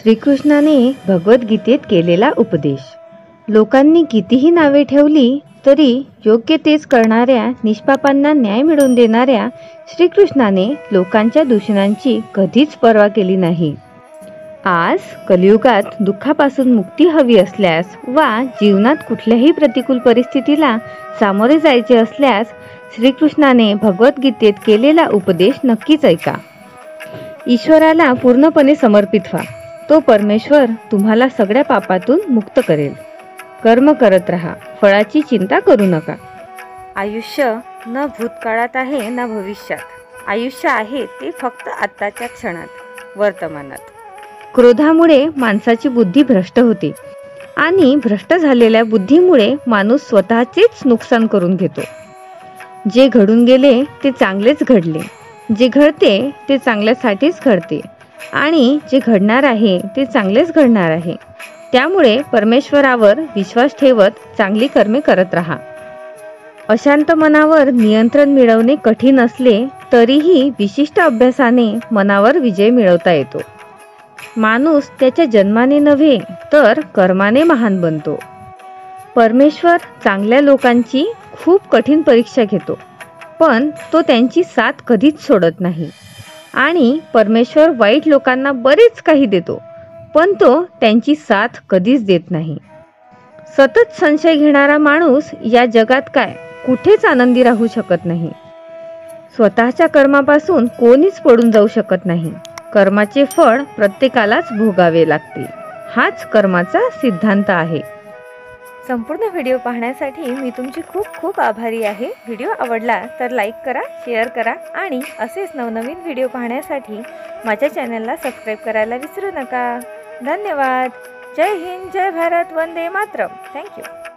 श्रीकृष्णाने भगवद्गीतेत केलेला उपदेश. लोकांनी कितीही नावे ठेवली तरी योग्य तेच करणाऱ्या निष्पापांना न्याय मिळवून देणाऱ्या श्रीकृष्णाने लोकांच्या दूषणांची कधीच पर्वा केली नाही. आज कलियुगात दुःखापासून मुक्ती हवी असल्यास वा जीवनात कुठल्याही प्रतिकूल परिस्थितीला सामोरे जायचे असल्यास श्रीकृष्णाने भगवद्गीतेत केलेला उपदेश नक्कीच ऐका. ईश्वराला पूर्णपणे समर्पित व्हा. तो परमेश्वर तुम्हाला सगळ्या पापातून मुक्त करेल. कर्म करत राहा, फळाची चिंता करू नका. आयुष्य न भूतकाळात आहे ना भविष्यात. आयुष्य आहे ते फक्त आत्ताच्या क्षणात, वर्तमानात. क्रोधामुळे माणसाची बुद्धी भ्रष्ट होते आणि भ्रष्ट झालेल्या बुद्धीमुळे माणूस स्वतःचेच नुकसान करून घेतो. जे घडून गेले ते चांगलेच घडले, जे घडते ते चांगल्यासाठीच घडते आणि जे घडणार आहे ते चांगलेच घडणार आहे. त्यामुळे परमेश्वरावर विश्वास ठेवत चांगली कर्मे करत राहा. अशांत मनावर नियंत्रण मिळवणे कठीण असले तरीही विशिष्ट अभ्यासाने मनावर विजय मिळवता येतो. माणूस त्याच्या जन्माने नव्हे तर कर्माने महान बनतो. परमेश्वर चांगल्या लोकांची खूप कठीण परीक्षा घेतो, पण तो त्यांची साथ कधीच सोडत नाही. आणि परमेश्वर वाईट लोकांना बरेच काही देतो, पण तो त्यांची साथ कधीच देत नाही. सतत संशय घेणारा माणूस या जगात काय कुठेच आनंदी राहू शकत नाही. स्वतःच्या कर्मापासून कोणीच पडून जाऊ शकत नाही. कर्माचे फळ प्रत्येकालाच भोगावे लागते. हाच कर्माचा सिद्धांत आहे. संपूर्ण व्हिडिओ पाहण्यासाठी मी तुमची खूप खूप आभारी आहे. व्हिडिओ आवडला तर लाईक करा, शेअर करा आणि असेच नवनवीन व्हिडिओ पाहण्यासाठी माझ्या चॅनलला सबस्क्राईब करायला विसरू नका. धन्यवाद. जय हिंद, जय भारत, वंदे मातरम. थँक्यू.